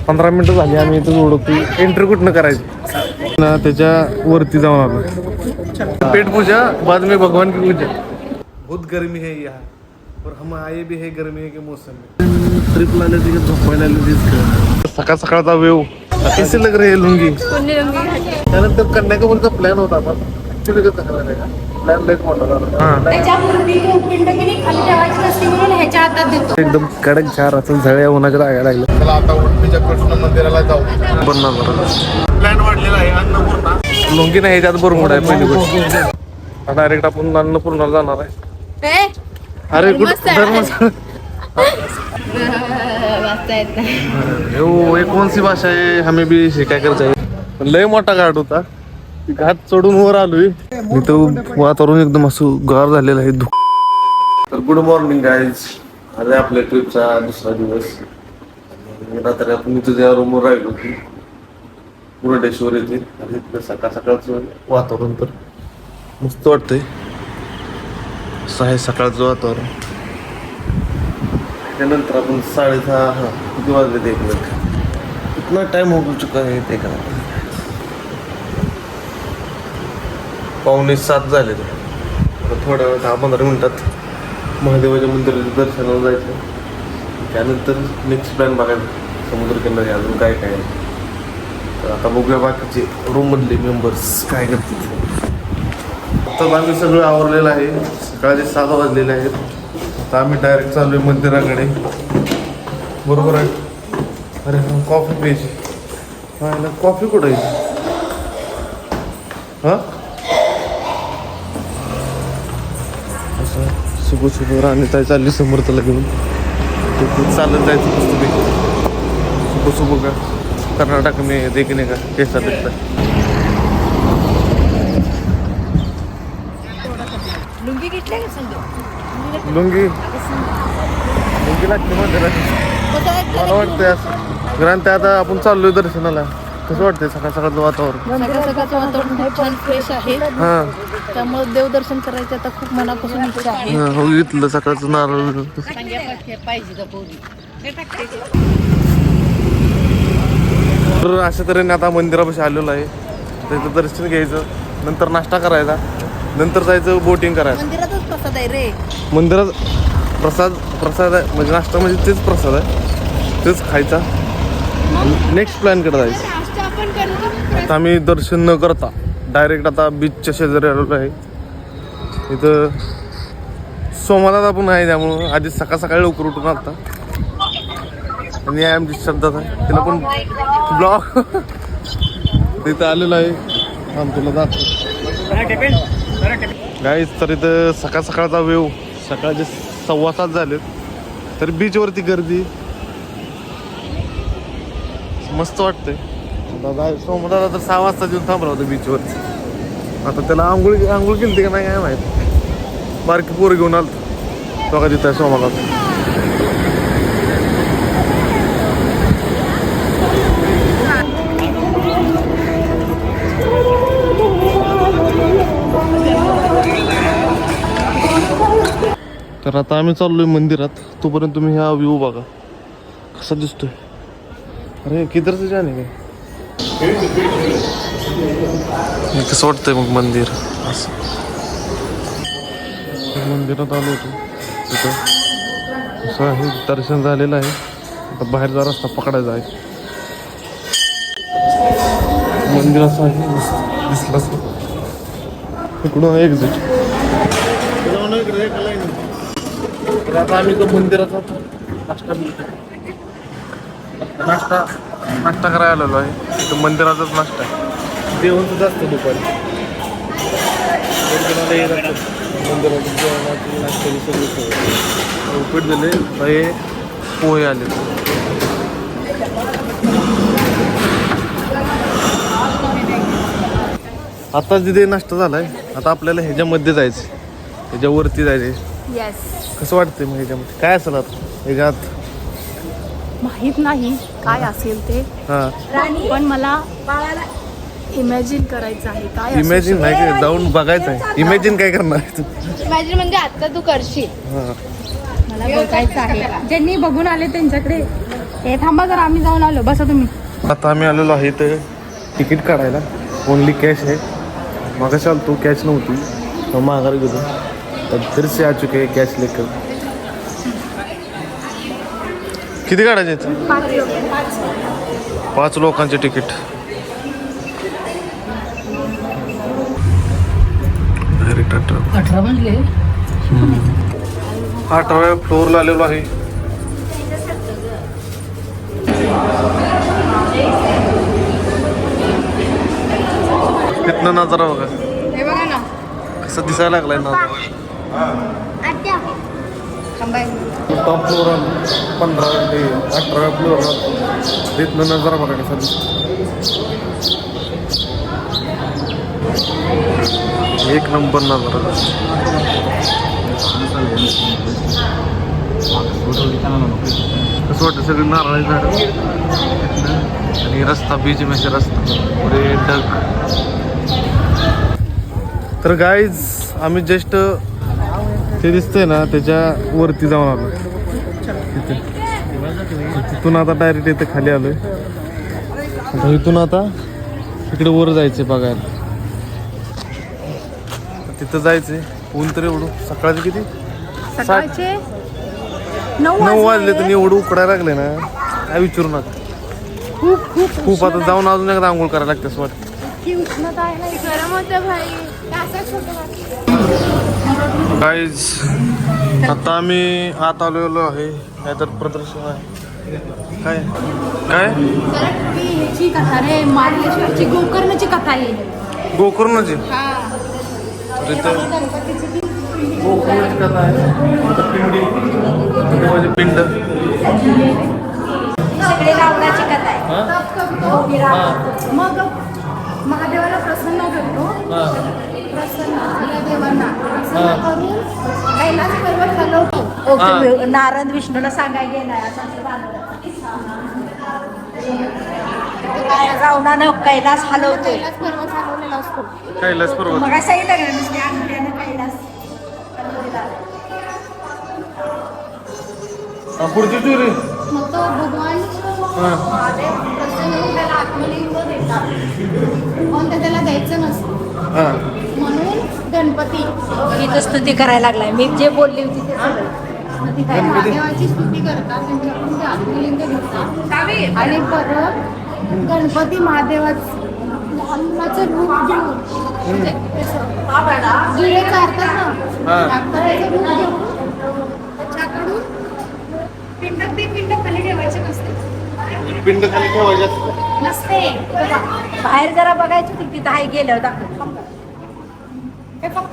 15 मिनिटं झाली आम्ही इथं ओळखतो. एंट्री कुठनं करायची ना त्याच्या वरती जाऊन आलो. पेट पूजा बाद में भगवान की पूजा. बहुत गर्मी है यहाँ और हम आए भी है गर्मी के मौसम में. ट्रिपला आले तिथे झोपायला आले. सकाळ सकाळचा वेव कैसे लग रही है लुंगी. त्यानंतर कन्याकुमारीचा प्लॅन होता आपण ऍक्च्युली कसं करायला का प्लॅन लेट मोठा झाला. एकदम कडक झार असं झळ्या उन्हाच्या लागायला लागलं. चला आता उडपीच्या कृष्ण मंदिराला जाऊ. प्लॅन वाढलेला आहे अन्नपूर्णा. लुंगी नाही ह्याच्यात बरमुड आहे पहिली गोष्ट. डायरेक्ट आपण अन्नपूर्णाला जाणार आहे. अरे कुठं ये कौन सी भाषा आहे हमें भी शिकाय चाहिए. लय मोठा घाट होता. घाट चढून वर आलोय. इथं वातावरण एकदम असं गार झालेलं आहे. तर गुड मॉर्निंग गाईज. आज आपल्या ट्रिपचा दुसरा दिवस. रात्री आपण इथं त्या रूमवर राहिलो की मुरुडेश्वर येथे. आणि इथलं सकाळ सकाळचं वातावरण तर मस्त वाटतंय. असं आहे सकाळचं वातावरण. त्यानंतर आपण 6:30 किती वाजले ते एक कितना टाइम हो चुका है ते का 6:45 झाले. थोड्या वेळ 10-15 मिनिटात महादेवाच्या मंदिराच्या दर्शनाला जायचं. त्यानंतर नेक्स्ट प्लॅन बघायचं समुद्रकिनारी अजून काय काय आहे. तर आता बघूया बाकीचे रूममधले मेंबर्स काय करतात. आता आम्ही सगळं आवरलेलं आहे. सकाळचे 7 वाजलेले आहेत. आता आम्ही डायरेक्ट चालू आहे मंदिराकडे. बरोबर आहे. अरे कॉफी प्यायची. हा कॉफी कुठं आहे. हां असं सुबह सुबह राणी चालली समोर त्याला घेऊन चालत जायचं पुस्तक. सुबह सुबह का कर्नाटक में देखने का कैसा लगता है. लुंगी घेतल्या का संग? लुंगी लागते मला वाटतंय असं. कारण ते आता आपण चाललोय दर्शनाला. कसं वाटतंय सकाळ सकाळचं वातावरण. सकाळचं वातावरण खूप छान फ्रेश आहे. हां त्यामुळे देवदर्शन करायचं आता खूप मनापासून इच्छा आहे. हो घेतलं सकाळचं नारळ. तर अशा तऱ्हेने आता मंदिरापाशी आलेलो आहे. त्याचं दर्शन घ्यायचं. नंतर नाश्ता करायचा. नंतर जायचं बोटिंग करायचं. मंदिरातच प्रसाद आहे रे. मंदिरात प्रसाद आहे म्हणजे नाश्ता म्हणजे तेच प्रसाद आहे. तेच खायचा. नेक्स्ट प्लॅनकडे जायचं. आता आम्ही दर्शन न करता डायरेक्ट आता बीचच्या शेजारी आलेलो आहे. इथं सोमवारात आपण आहे त्यामुळं आधी सकाळ सकाळी लवकर उठून आलता. आणि आमची श्रद्धा आहे तिला पण ब्लॉग तिथं आलेलं आहे. तुला दाखव गाईज. तर इथं सकाळ सकाळचा वेव सकाळचे 7:15 झालेत. तर बीचवरती गर्दी मस्त वाटतंय. दादा सोमवारला तर 6 वाजता येऊन थांबला होता बीचवरती. आता त्याला आंघोळ केली का नाही काय माहीत. बारकी पोरं घेऊन आलं बघा तिथं आहे सोमवारला. तर आता आम्ही चाललोय मंदिरात. तोपर्यंत तुम्ही हा व्ह्यू बघा कसा दिसतोय. अरे किधरचं जाणे काय कसं वाटतंय मग मंदिर. असं मंदिरात आलो होतो तिथं असं आहे. दर्शन झालेलं आहे. आता बाहेरचा रस्ता पकडायचा आहे. मंदिर असं आहे दिसलं असं. इकडून एक्झिट. तर आता आम्ही तो मंदिराचा नाश्ता करायला आलेलो आहे. तो मंदिराचाच नाश्ता आहे. जेवण सुद्धा असतं दुपारी. मंदिराचं जेवणाची नाश्त्याची सगळी सोय. उपीट दिले हे पोहे आले. आता जिथे नाश्ता झालाय आता आपल्याला ह्याच्यामध्ये जायचं. ह्याच्यावरती जायचे. कसं वाटतंय मग ह्याच्यामध्ये काय असेल आता ह्याच्यात माहित नाही काय असेल ते. पण मला इमॅजिन करायचं आहे. काय इमॅजिन नाही काय जाऊन बघायचं आहे. इमॅजिन काय करणार आहे. इमॅजिन म्हणजे आता तू करशील. मला बघायचं आहे. ज्यांनी बघून आले त्यांच्याकडे हे थांबा जरा, आम्ही जाऊन आलो. बसा तुम्ही. आता आम्ही आलेलो आहे इथं तिकीट काढायला. ओनली कॅश आहे. मग तू कॅश नव्हती मग माघार गेलो. तर फिर से आ चुके हैं कॅश लेकर. किती काढायचे? 5 लोकांचे तिकीट. डायरेक्ट 18 म्हणले. 18व्या फ्लोअरला आलेलो आहे. तिथनं नजारा बघा हे बघा ना, कसं दिसायला लागलाय नजारा. टॉप फ्लोअर 18व्या फ्लोअरला तिथनं नजारा बघा कसा दिसतो. एक नंबर नजारा. कसं वाटतं सगळी नारळी झाड आणि रस्ता बीच मेचे रस्ता पुरे ढग. तर गाईज आम्ही जस्ट ते दिसतंय ना त्याच्या वरती जाऊन आलो. तिथून आता डायरेक्ट इथे खाली आलोय. आता इथून आता इकडे वर जायचंय बघायला. तिथं जायचंय. ऊन तर एवढं सकाळचे किती सकाळचे 9 वाजले तर एवढं उकडायला लागले ना काय विचारू नका. खूप आता जाऊन अजून एकदा आंघोळ करायला लागते असं वाटतं. उष्णता आहे ना, गरम होतं भाई. गाईज आता आम्ही आत आलेलो आहे. नाहीतर प्रदर्शन आहे. काय काय ह्याची कथा रे, मार्लेश्वरची गोकर्णची कथा आहे. गोकर्णची तर इथं गोकर्णची कथा आहे. आता पिंड सगळे रावणाची कथा आहे. मग महादेवाला प्रसन्न करतो. प्रसन्न देवांना प्रसन्न करून कैलास पर्वत हलवतो. नारद विष्णूला सांगायला गेलाय असं रावणानं कैलास हलवतो. कैलास पर्वत हलवलेला असतो. कैलास पर्वत मग सांगितलं का नुसते अंगठ्यानं कैलास पुढची चोरी. मग तो भगवान महादेव प्रसन्न होऊन त्याला आत्मलिंग देतात. पण ते त्याला द्यायचं नसतं. म्हणून गणपती इथं स्तुती करायला लागलाय. मी जे बोलली होती ते सगळं स्तुती काय महादेवाची स्तुती करतात. त्यांच्याकडून ते आत्मलिंग घेतात आणि परत गणपती महादेवाचं रूप घेऊन जुळे चारतात ना, त्याचं रूप घेऊन त्याच्याकडून पिंड खाली ठेवायचे नसते. पिंड खाली ठेवायचे नसते. बाहेर जरा बघायचं की तिथं आहे गेलं दाखव. हे फक्त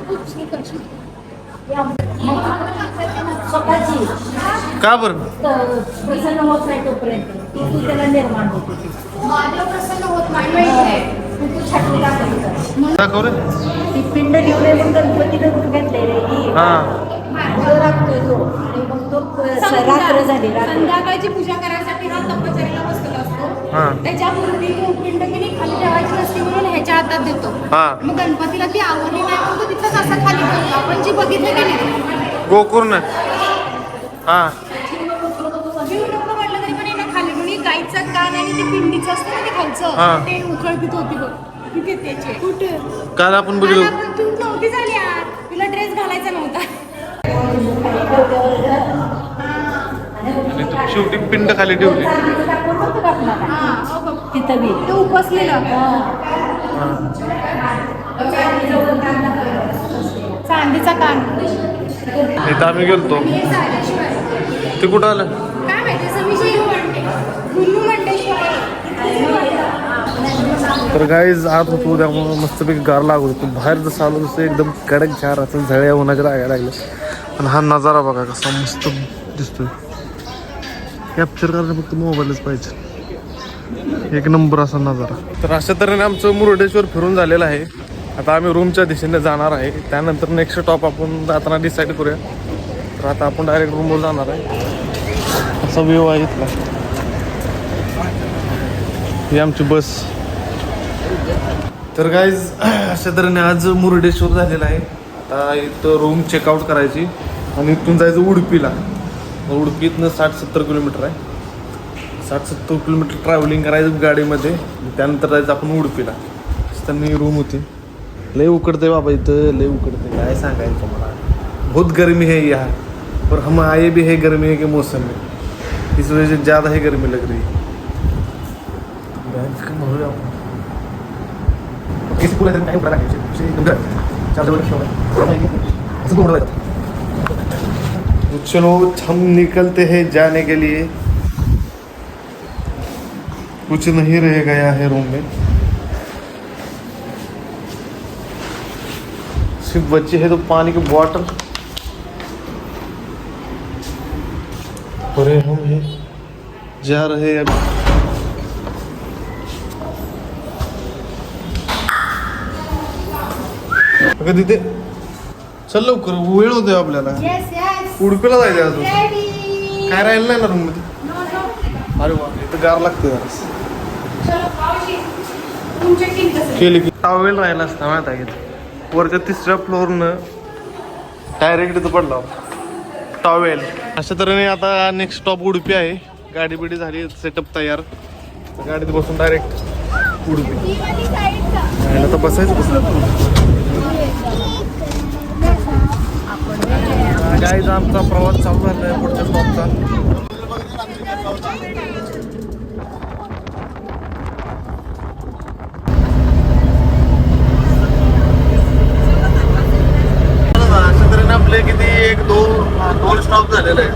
स्वतःची का बरं प्रसन्न होत नाही तोपर्यंत तू त्याला निर्माण होते. महादेव प्रसन्न होत नाही तू छाटली दाखव रे. ती पिंड ठेवले मग गणपतीनं रूप घेतले रे. राखतोय तो आणि मग तो रात्र झाली. संध्याकाळची पूजा करायसाठी हा तपश्चर्याला बसलेला असतो. त्याच्यापूर्वी पिंड की खाली ठेवायची असते म्हणून ह्याच्या हातात देतो. मग गणपतीला ती आवडली नाही मग तो तिथंच असा खाली ठेवतो. आपण जी बघितलं की नाही गोकर्ण. म्हटलं तरी पण येणं खाली म्हणून गाईचं कान आणि ते पिंडीचं असतं ना ते खालचं ते उखळतीत होती बघ. तिथे त्याचे कुठे काल आपण बघितलं. तू नव्हती झाली यार, तुला ड्रेस घालायचा नव्हता. आणि शेवटी पिंड खाली ठेवली. तिथं बी ते उपसलेलं चांदीचा कान. इथं आम्ही गेलतो. ते कुठं आलं काय माहिती विषय गुल्लू मंडेश्वर. तर गाईज आत होतो त्यामुळं मस्तपैकी गार लागत होतो. बाहेर जसं आलो तसं एकदम कडक झार असं झळ्या उन्हाच्या लागायला लागलं. आणि हा नजारा बघा कसा मस्त दिसतोय. कॅप्चर करायला फक्त मोबाईलच पाहिजे. एक नंबर असा नजारा. तर अशा तऱ्हेने आमचं मुरुडेश्वर फिरून झालेलं आहे. आता आम्ही रूमच्या दिशेने जाणार आहे. त्यानंतर नेक्स्ट स्टॉप आपण जाताना डिसाईड करूया. तर आता आपण डायरेक्ट रूमवर जाणार आहे. असा व्ह्यू आहे इथला. ही आमची बस. तर गाईज अशा तऱ्हेने आज मुरुडेश्वर झालेलं आहे. आता इथं रूम चेकआउट करायची आणि इथून जायचं उडुपीला. उडुपीतनं 60-70 किलोमीटर आहे. 60-70 किलोमीटर ट्रॅव्हलिंग करायचं गाडीमध्ये. त्यानंतर जायचं आपण उडुपीला. त्यांनी रूम होती. लय उकडते बाबा इथं, लय उकडते, काय सांगायचं तुम्हाला. बहुत गर्मी है यहाँ और हम आए भी है गर्मी के मौसम में, इस वजह से ज़्यादा ही गर्मी लग रही है. चलो हम निकलते हैं जाने के लिए. कुछ नहीं रह गया है रूम में, सिर्फ बच्चे हैं तो पानी की बॉटल. और हम हैं जा रहे हैं अभी. अगं तिथे चल लवकर, वेळ होतोय आपल्याला. उडपीला जायचं अजून. काय राहिलं नाही ना रूम मध्ये. अरे वा, इथं गार लागते केली की टावेल राहिला असता माहिती आहे. वरच्या 3ऱ्या फ्लोअरनं डायरेक्ट इथं पडला टॉवेल. अशा तऱ्हेने आता नेक्स्ट स्टॉप उडुपी आहे. गाडी बिडी झाली, सेटअप तयार. गाडीत बसून डायरेक्ट उडुपी. तर बसायचं कसं. गाडीचा आमचा प्रवास चालू झाला आहे पुढच्या स्टॉपचा. अशा तऱ्हेने आपले किती 1-2 स्टॉप झालेले आहे.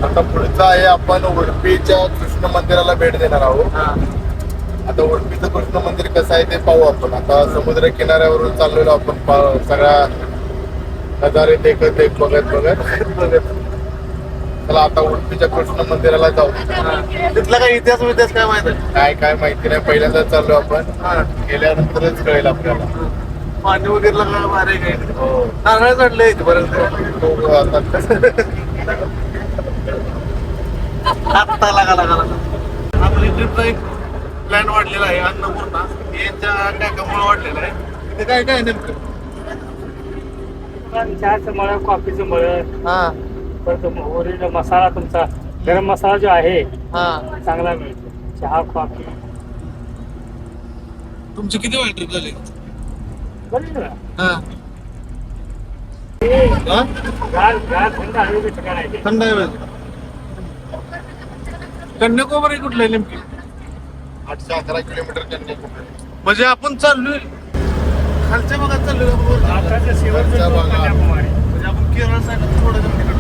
आता पुढचा आहे, आपण उडपीच्या कृष्ण मंदिराला भेट देणार आहोत. आता उडपीचं कृष्ण मंदिर कसं आहे ते पाहू आपण. आता समुद्र किनाऱ्यावरून चाललेलो आपण, सगळ्या नजारे देखत बघत. चला आता उडपीच्या कृष्ण मंदिराला जाऊ. तिथला काय इतिहास काय माहिती आहे? काय माहिती नाही, पहिल्यांदा चाललो आपण. गेल्यानंतरच कळेल आपल्याला. पाणी वगैरे काय भारी काय. नारळ चढले इथपर्यंत. आत्ता लागा आपली ट्रिपचा एक प्लॅन वाढलेला आहे. अन्नपूर्णा यांच्या टॅकामुळे वाढलेला आहे. तिथे काय काय नेमकं. चहाचं मळ, कॉफीचं मळ, हा परत ओरिजिनल मसाला तुमचा गरम मसाला जो आहे हा. चांगला मिळतो. चहा, कॉफी. तुमची किती वेळ ट्रिप झाली. बरोबर हा थंड हवेचं ठिकाण आहे ते. थंड आहे. कन्याकुमारी कुठलं आहे नेमकी. 811 किलोमीटर कन्याकुमारी. म्हणजे आपण चाललोय खालच्या भागात चाललोय. भारताच्या शेवटचं खालच्या टोक भागात. कन्याकुमारी. म्हणजे आपण केरळ साईड थोडं तिकडे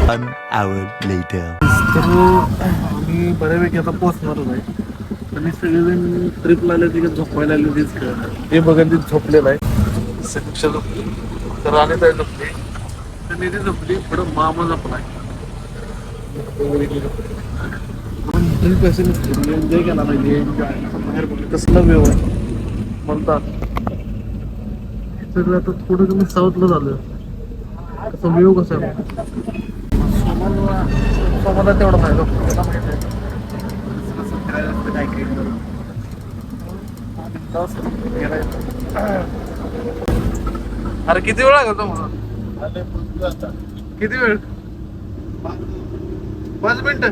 One hour later. तर आम्ही बऱ्यापैकी आता पोहोचणारच आहे. आणि सगळेजण ट्रिपला आले तिकडे झोपायला आले तेच कळणार. ते बघा ते झोपलेलं आहे. समीक्षा झोपली, तर आणि काय झोपली, तर निधी झोपली, पुढं मामा झोपलाय. ट्रिप असेल एन्जॉय केला पाहिजे. बाहेर बघ कसला व्यव आहे म्हणतात. सगळं आता थोडं कमी साऊथला झालं. कसं व्यव कसा आहे. मला तेवढं नाही त्याला माहिती आहे. अरे किती वेळ लागला तुम्हाला. किती वेळ. 5 मिनिटं.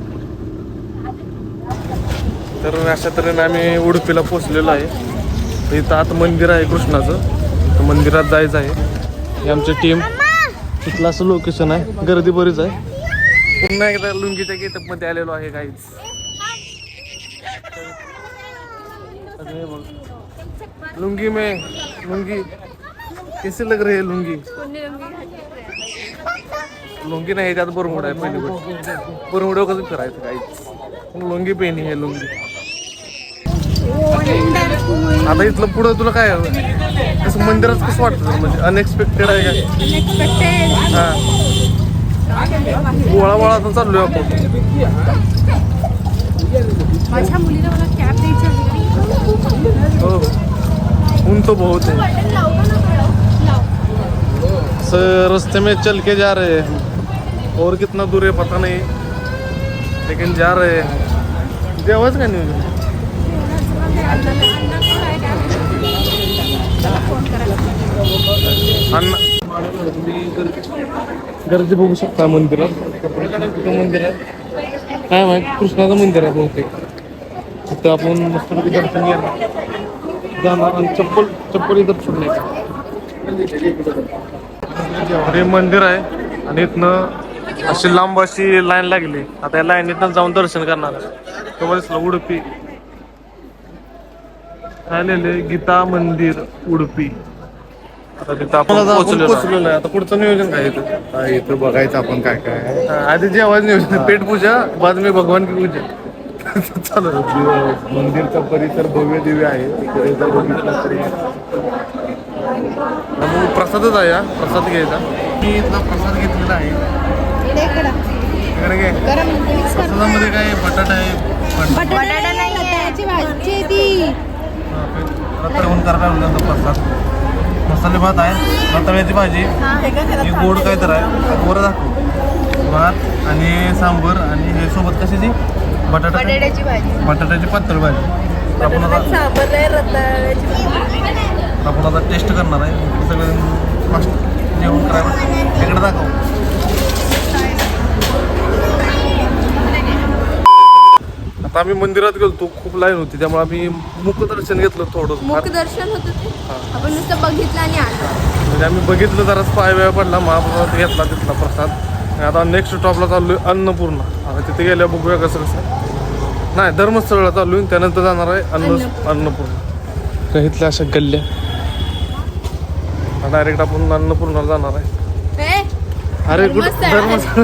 तर अशा तऱ्हेने आम्ही उडुपीला पोचलेलो आहे. इथं आता मंदिर आहे कृष्णाचं, तर मंदिरात जायचं आहे. ही आमची टीम. तिथलं असं लोकेशन आहे, गर्दी बरीच आहे. पुन्हा एकदा लुंगीच्या गेटअप मध्ये आलेलो आहे काहीच. लुंगी में लुंगी कैसे लग रही है. लुंगी नाही, त्यात बरमुडा आहे. पहिली गोष्ट बरमुडा कसं करायचं काहीच. लुंगी पेनी आहे लुंगी. आता इथलं पुढं तुला काय कसं मंदिरात कसं वाटतं. म्हणजे अनएक्सपेक्टेड आहे का. हा वळा तर चाललोय आपण. माझ्या मुलीला मला कॅब द्यायची होती. हो ऊन तो बहुत है. रास्ते में चल के जा रहे हैं और कितना दूर है पता नहीं, लेकिन जा रहे हैं. जेवायचं का नाही. फोन करायला. अण्णा गर्दी बघू शकता मंदिरात. कुठं मंदिर आहे काय माहित, कृष्णाचं मंदिर आहे बहुतेक. तिथं आपण मस्तपैकी दर्शन जाणार आणि चप्पल इथं सोडले. हे मंदिर आहे आणि इथनं अशी लांब अशी लाईन लागली. आता या लाईनीतनं जाऊन दर्शन करणार आहे. तुम्हाला उडुपी आलेले गीता मंदिर उडुपी. आता तिथं आपण पोहोचलेलो आहे. आता पुढचं नियोजन काय इथं? इथं बघायचं आपण काय काय आहे. आधी जे आवाज नियोजन पेट पूजा बाद में भगवान की पूजा चालू. मंदिरचा परिसर भव्य दिव्य आहे. तिकडे जर बघितलं तरी प्रसादच आहे. प्रसाद घ्यायचा. मी इथला प्रसाद घेतलेला आहे. इकडे घे. प्रसादामध्ये काय बटाटा आहे. बटाटा नाही, त्याची भाजी ती. जेवण करायला प्रसाद. मसाले भात आहे, रताळ्याची भाजी, ही गोड काय तर आहे. वर दाखव. भात आणि सांबर आणि हे सोबत कशाची बटाट्याची भाजी, बटाट्याची पातळ भाजी. आपण आता टेस्ट करणार आहे. सगळं फास्ट जेवण करायला इकडे दाखव. आता आम्ही मंदिरात गेलो, खूप लाईन होती त्यामुळे आम्ही मुखदर्शन घेतलं थोडं. मुखदर्शन होतं ते आपण नुसतं बघितलं आणि आलो. म्हणजे आम्ही बघितलं जराच पाय वेळ पडला. महाप्रसाद घेतला तिथला प्रसाद. आणि आता नेक्स्ट स्टॉपला चाललोय अन्नपूर्णा. आता तिथे गेल्या बघूया कसं नाही धर्मस्थळला चाललोय. त्यानंतर जाणार आहे अन्नपूर्णा. काही इथल्या अशा गल्ल्या डायरेक्ट आपण अन्नपूर्णाला जाणार आहे. अरे कुठं धर्मस्थळ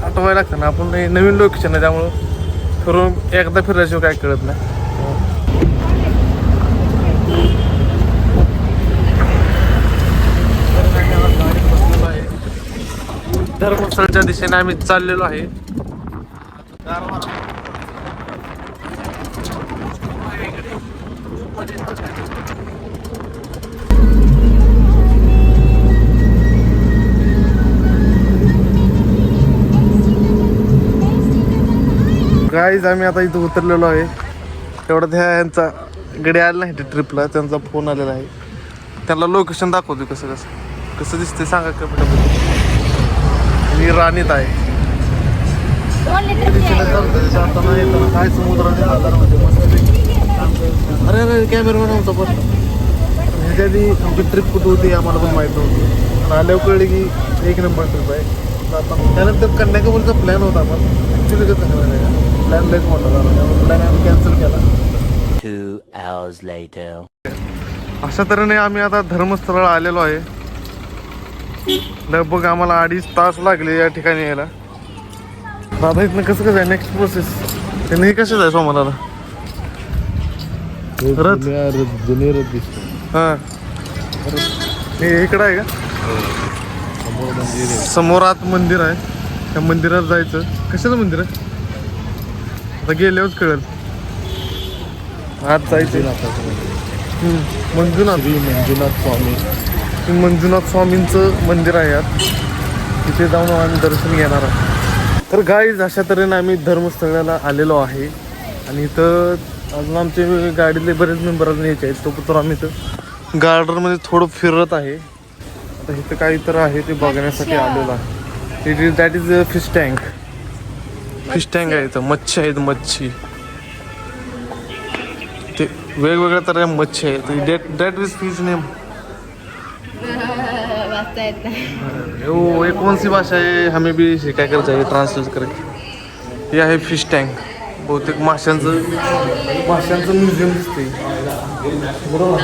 आठवायला लागतं ना. आपण नवीन लोकेशन आहे त्यामुळं फिरून एकदा फिरायशिवाय काय कळत नाही. धर्मस्थळच्या दिशेने आम्ही चाललेलो आहे. गाईज आम्ही आता इथं उतरलेलो आहे. तेवढं ह्यांचा गडी आला नाही ट्रिपला. त्यांचा फोन आलेला आहे. त्यांना लोकेशन दाखवतो कसं कसं दिसते सांगा कमेंटमध्ये. मी राणीत आहे. काय समुद्राच्या आधारामध्ये मस्त. अरे अरे कॅमेरामॅन होता पण ह्याच्या आधी आमची ट्रिप कुठं होती आम्हाला पण माहीत नव्हती. पण आल्यावर कळले की 1 नंबर ट्रिप आहे. त्यानंतर कन्याकुमारीचा प्लॅन होता पण ॲक्च्युली कसं प्लॅन लईच मोठा झाला. त्यामुळे प्लॅन आम्ही कॅन्सल केला. 2 hours later. अशा तऱ्हेने आम्ही आता धर्मस्थळाला आलेलो आहे. लगभग आम्हाला 2.5 तास लागले या ठिकाणी यायला. दादा इथनं कसं आहे नेक्स्ट प्रोसेस? त्यांनी हे कसं आहे सोमाला रथ जुने रथ दिसतो. हां हे इकडं आहे का? समोर आत मंदिर आहे. त्या मंदिरात जायचं. कशाचं मंदिर आहे आता गेल्यावरच कळेल. आत जायचं. मंजुनाथ स्वामींचं मंदिर आहे यात. तिथे जाऊन आम्ही दर्शन घेणार आहोत. तर गाईज अशा तऱ्हेने आम्ही धर्मस्थळाला आलेलो आहे. आणि इथं अजून आमचे गाडीतले बरेच मेंबर अजून यायचे आहेत. तो आम्ही इथं गार्डनमध्ये थोडं फिरत आहे. आता इथं काही तर आहे ते बघण्यासाठी आलेलो आहे. That is fish tank. Fish tank आहे इथं. मच्छी आहेत मच्छी. ते वेगवेगळ्या तऱ्हे मच्छी आहेत. That is fish name. ये कौन सी भाषा है हमें भी शिकायला चाहिए ट्रान्सलेट करके. हे आहे फिश टँक. बहुतेक माशांचं म्युझियम दिसते बरोबर.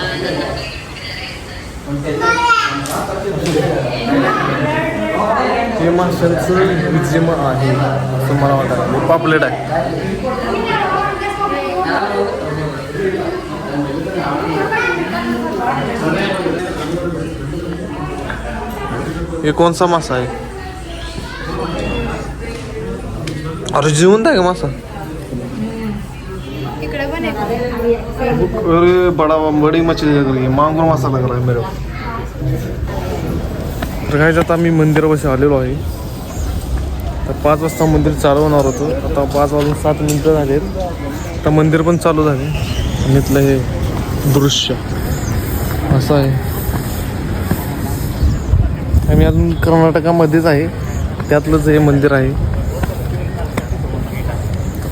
हे माशांचं म्युझियम आहे असं मला वाटतं. पॉप्युलेट आहे. हे कोणसा मासा आहे? अरे जिवंत आहे का मासा? इकडे पण आहे. अरे बडी मच्छी मांगूर मासा लग रहा है मेरे. तर काय आता मी मंदिरापाशी आलेलो आहे. तर 5 वाजता मंदिर चालू होणार होतं. आता 5:07 झालेत. आता मंदिर पण चालू झाले. आणि इथलं हे दृश्य असं आहे. आम्ही अजून कर्नाटकामध्येच आहे, त्यातलंच हे मंदिर आहे.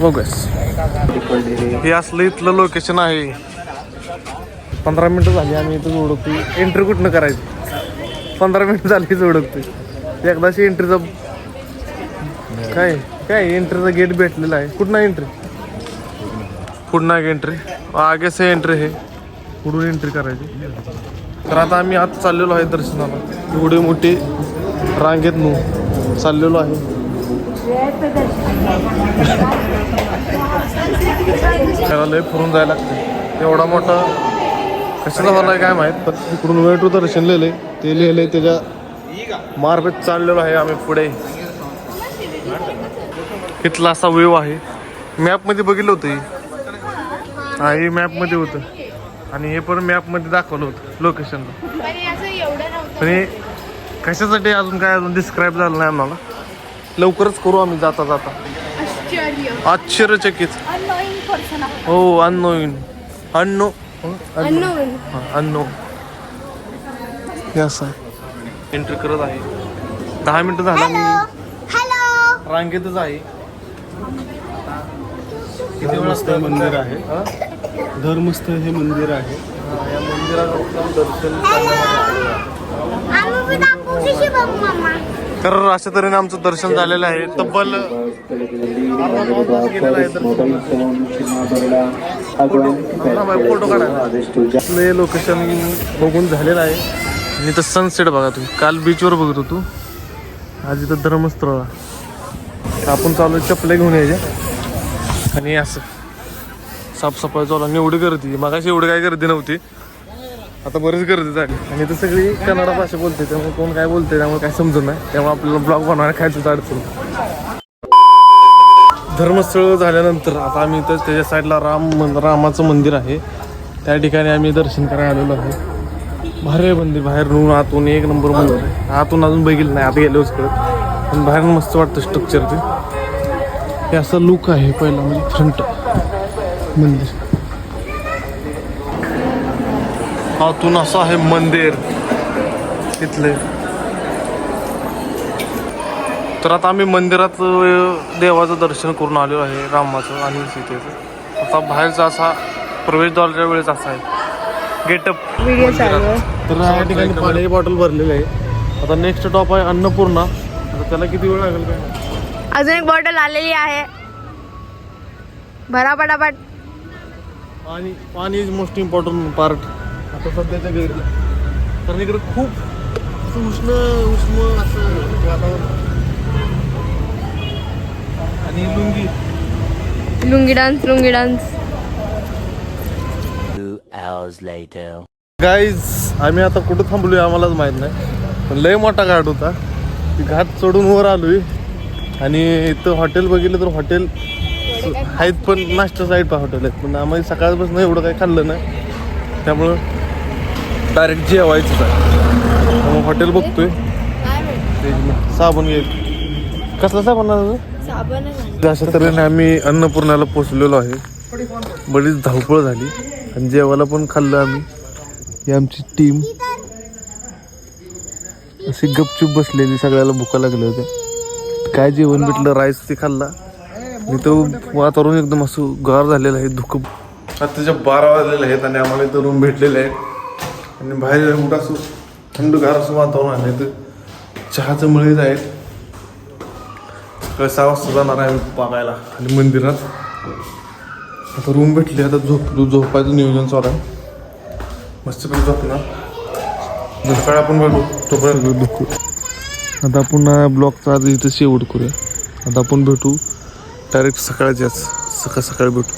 बघूस हे असलं इथलं लोकेशन आहे. 15 मिनिटं झाली आम्ही इथं ओळखतोय. एंट्री कुठनं करायची? 15 मिनिटं झाली इथं ओळखतोय. एकदाशी एंट्रीचा काय काय एंट्रीचा गेट भेटलेला आहे. कुठं एंट्री? पुन्हा एक एंट्री आगे से एंट्री आहे. पुढून एंट्री करायची. तर आता आम्ही आज चाललेलो आहे दर्शनाला. एवढी मोठी रांगेत चाललेलो आहे. त्याला लय फिरून जायला लागते. एवढा मोठा कशाला झाला काय माहीत, पण इकडून वे टू दर्शन लिहिलंय ते लिहिलंय त्याच्या मार्फत चाललेलो आहे आम्ही पुढे. इथला असा व्ह्यू आहे. मॅपमध्ये बघितलं होतं हा, हे मॅपमध्ये होतं आणि हे पण मॅपमध्ये दाखवलं होतं लोकेशनला. पण हे कशासाठी अजून काय अजून डिस्क्राईब झालं नाही आम्हाला. लवकरच करू आम्ही जाता जाता. आश्चर्यचकित. हो अननोईन अननो हे असं एंट्री करत आहे. 10 मिनिटं झाला मी रांगेतच आहे. किती वेळा मंदिर आहे? धर्मस्थळ हे मंदिर आहे. या मंदिराचं दर्शन तर अशा तऱ्हेने आमचं दर्शन झालेलं आहे. तब्बल फोटो काढायला लोकेशन बघून झालेलं आहे. आणि इथं सनसेट बघा तुम्ही. काल बीचवर बघत होतो, आज इथं धर्मस्थळ. आपण चालू चपले घेऊन यायच्या आणि असं साफसफाई चालू. आणि एवढी गर्दी, मगाशी एवढी काही गर्दी नव्हती, आता बरीच गर्दी झाली. आणि इथं सगळी कन्नड भाषा बोलते, त्यामुळे कोण काय बोलते त्यामुळे काय समजत नाही. त्यामुळे आपल्याला ब्लॉग बनवायला खायचं अडचण. धर्मस्थळ झाल्यानंतर आता आम्ही इथं त्याच्या साईडला रामाचं मंदिर आहे, त्या ठिकाणी आम्ही दर्शन करायला आलेलो आहे. भारी आहे मंदिर. बाहेरून आतून एक नंबर मंदिर आहे. आतून अजून बघितलं नाही, आता गेलोच कळत. पण बाहेरून मस्त वाटतं स्ट्रक्चर ते. हे असं लुक आहे पहिला म्हणजे फ्रंट मंदिर. आतून असं आहे मंदिर तिथले. तर आता आम्ही मंदिरात देवाचं दर्शन करून आलेलो आहे, रामाचं आणि सीतेचं. आता बाहेरचा असा प्रवेशद्वाराच्या वेळेस असा आहे गेटअप. तर या ठिकाणी पाण्याची बॉटल भरलेली आहे. आता नेक्स्ट स्टॉप आहे अन्नपूर्णा. आता त्याला किती वेळ लागेल काय? अजून एक बॉटल आलेली आहे, भरा पटापट. पाणी इज मोस्ट इम्पॉर्टंट पार्ट आता सध्याच्या घरी. कारण इकडे खूप असं उष्ण असं वातावरण. आणि lungi dance. 2 hours later. Guys आम्ही आता कुठं थांबलोय आम्हालाच माहित नाही, पण लय मोठा घाट होता. घाट चढून वर आलोय आणि इथं हॉटेल बघितलं तर हॉटेल आहेत, पण नाश्ता साईड पण हॉटेल आहेत. पण आम्हाला सकाळपासून एवढं काही खाल्लं नाही, त्यामुळं डायरेक्ट जेवायचंच आहे. त्यामुळे हॉटेल बघतोय. साबण घेईल. कसला साबण आहे? अशा तऱ्हेने आम्ही अन्नपूर्णाला पोचलेलो आहे. बरीच धावपळ झाली आणि जेवायला पण खाल्लं आम्ही. ही आमची टीम अशी गपचूप बसलेली, सगळ्याला भुका लागल्या होत्या. काय जेवण भेटलं, राईस ते खाल्ला. इथं वातावरण एकदम असं गार झालेलं आहे. धुकं रात्रीच्या 12 वाजलेले आहेत आणि आम्हाला इथं रूम भेटलेले आहेत. आणि बाहेर कुठं असं थंडगार असं वातावरण आहे. तर चहाचं मळीच आहेत. सकाळी 6 वाजता जाणार आहे बघायला आणि मंदिरात. आता रूम भेटली, आता झोपायचं नियोजन चालू आहे. मस्तपैकी झोपणार. सकाळी आपण भेटू तोपर्यंत दुखू. आता पुन्हा ब्लॉगचा आज इथं शेवट करूया. आता आपण भेटू डायरेक्ट सकाळच्याच सकाळी भेटू.